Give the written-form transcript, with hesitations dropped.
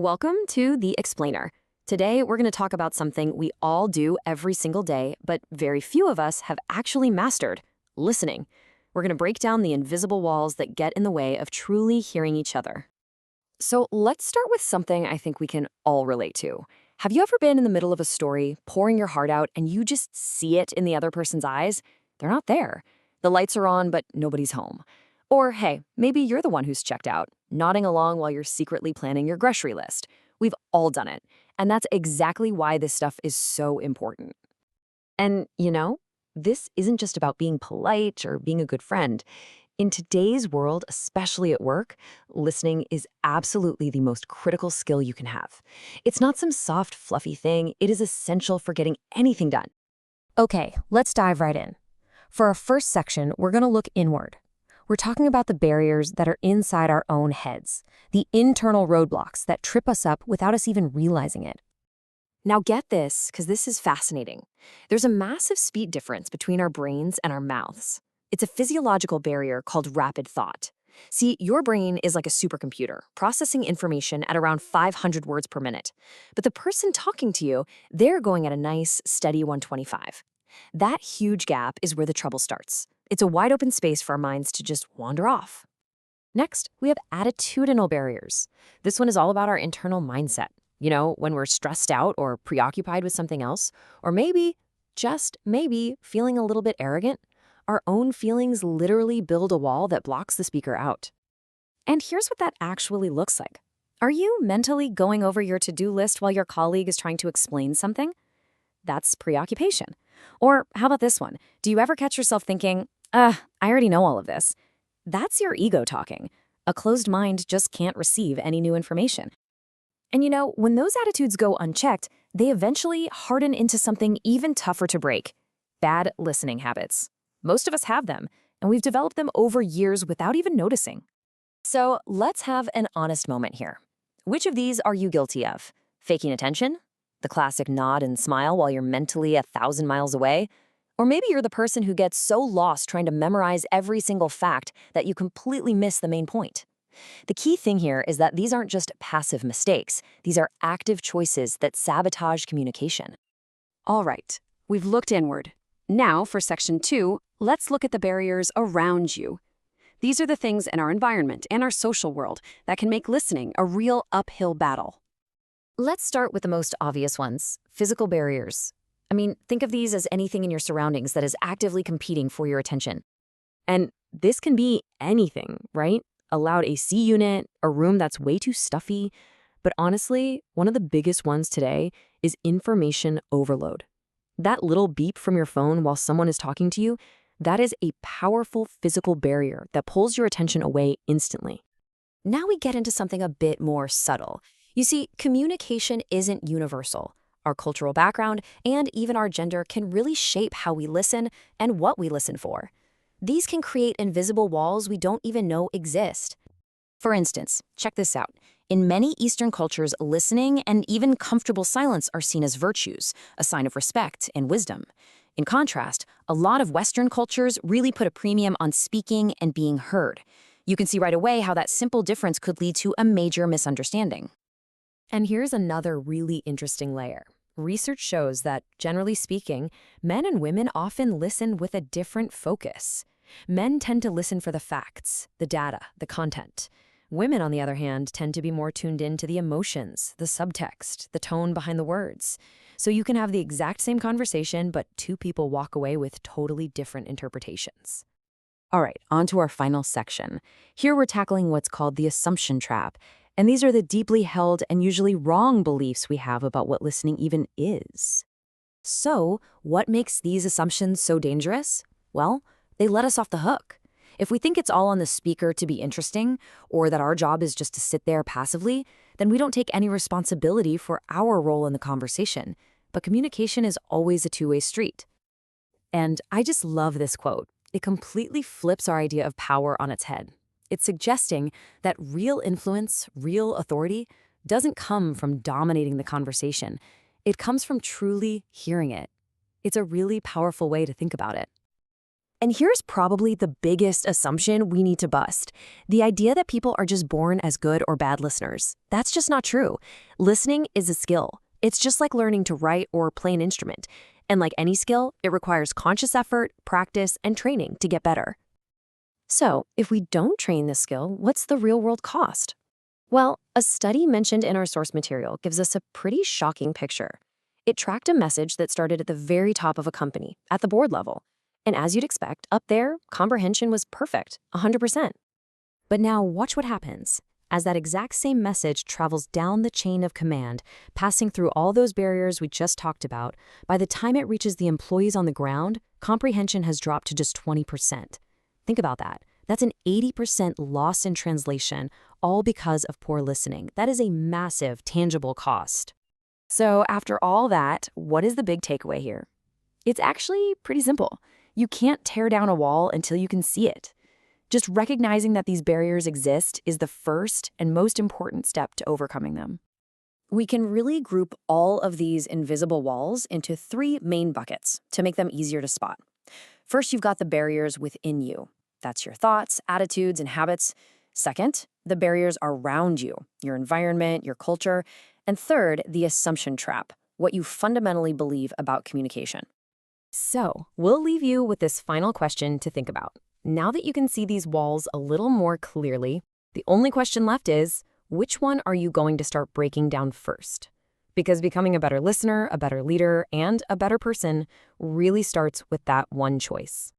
Welcome to The Explainer. Today, we're going to talk about something we all do every single day, but very few of us have actually mastered: listening. We're going to break down the invisible walls that get in the way of truly hearing each other. So let's start with something I think we can all relate to. Have you ever been in the middle of a story, pouring your heart out, and you just see it in the other person's eyes? They're not there. The lights are on, but nobody's home. Or, hey, maybe you're the one who's checked out, nodding along while you're secretly planning your grocery list. We've all done it. And that's exactly why this stuff is so important. And, this isn't just about being polite or being a good friend. In today's world, especially at work, listening is absolutely the most critical skill you can have. It's not some soft, fluffy thing. It is essential for getting anything done. Okay, let's dive right in. For our first section, we're going to look inward. We're talking about the barriers that are inside our own heads, the internal roadblocks that trip us up without us even realizing it. Now get this, because this is fascinating. There's a massive speed difference between our brains and our mouths. It's a physiological barrier called rapid thought. See, your brain is like a supercomputer, processing information at around 500 words per minute. But the person talking to you, they're going at a nice, steady 125. That huge gap is where the trouble starts. It's a wide open space for our minds to just wander off. Next, we have attitudinal barriers. This one is all about our internal mindset. When we're stressed out or preoccupied with something else, or maybe, just maybe, feeling a little bit arrogant, our own feelings literally build a wall that blocks the speaker out. And here's what that actually looks like. Are you mentally going over your to-do list while your colleague is trying to explain something? That's preoccupation. Or how about this one? Do you ever catch yourself thinking, I already know all of this? That's your ego talking. A closed mind just can't receive any new information. And when those attitudes go unchecked, they eventually harden into something even tougher to break: bad listening habits. Most of us have them, and we've developed them over years without even noticing. So let's have an honest moment here. Which of these are you guilty of? Faking attention? The classic nod and smile while you're mentally 1,000 miles away? Or maybe you're the person who gets so lost trying to memorize every single fact that you completely miss the main point. The key thing here is that these aren't just passive mistakes. These are active choices that sabotage communication. All right, we've looked inward. Now, for Section 2, let's look at the barriers around you. These are the things in our environment and our social world that can make listening a real uphill battle. Let's start with the most obvious ones: physical barriers. Think of these as anything in your surroundings that is actively competing for your attention. And this can be anything, right? A loud AC unit, a room that's way too stuffy. But honestly, one of the biggest ones today is information overload. That little beep from your phone while someone is talking to you, that is a powerful physical barrier that pulls your attention away instantly. Now we get into something a bit more subtle. You see, communication isn't universal. Our cultural background and even our gender can really shape how we listen and what we listen for. These can create invisible walls we don't even know exist. For instance, check this out. In many Eastern cultures, listening and even comfortable silence are seen as virtues, a sign of respect and wisdom. In contrast, a lot of Western cultures really put a premium on speaking and being heard. You can see right away how that simple difference could lead to a major misunderstanding. And here's another really interesting layer. Research shows that, generally speaking, men and women often listen with a different focus. Men tend to listen for the facts, the data, the content. Women, on the other hand, tend to be more tuned in to the emotions, the subtext, the tone behind the words. So you can have the exact same conversation, but two people walk away with totally different interpretations. All right, on to our final section. Here we're tackling what's called the assumption trap. And these are the deeply held and usually wrong beliefs we have about what listening even is. So, what makes these assumptions so dangerous? Well, they let us off the hook. If we think it's all on the speaker to be interesting, or that our job is just to sit there passively, then we don't take any responsibility for our role in the conversation. But communication is always a two-way street. And I just love this quote. It completely flips our idea of power on its head. It's suggesting that real influence, real authority, doesn't come from dominating the conversation. It comes from truly hearing it. It's a really powerful way to think about it. And here's probably the biggest assumption we need to bust. The idea that people are just born as good or bad listeners. That's just not true. Listening is a skill. It's just like learning to write or play an instrument. And like any skill, it requires conscious effort, practice, and training to get better. So, if we don't train this skill, what's the real-world cost? Well, a study mentioned in our source material gives us a pretty shocking picture. It tracked a message that started at the very top of a company, at the board level. And as you'd expect, up there, comprehension was perfect, 100%. But now watch what happens. As that exact same message travels down the chain of command, passing through all those barriers we just talked about, by the time it reaches the employees on the ground, comprehension has dropped to just 20%. Think about that. That's an 80% loss in translation, all because of poor listening. That is a massive, tangible cost. So after all that, what is the big takeaway here? It's actually pretty simple. You can't tear down a wall until you can see it. Just recognizing that these barriers exist is the first and most important step to overcoming them. We can really group all of these invisible walls into 3 main buckets to make them easier to spot. First, you've got the barriers within you. That's your thoughts, attitudes, and habits. Second, the barriers around you, your environment, your culture. And third, the assumption trap, what you fundamentally believe about communication. So, we'll leave you with this final question to think about. Now that you can see these walls a little more clearly, the only question left is, which one are you going to start breaking down first? Because becoming a better listener, a better leader, and a better person really starts with that one choice.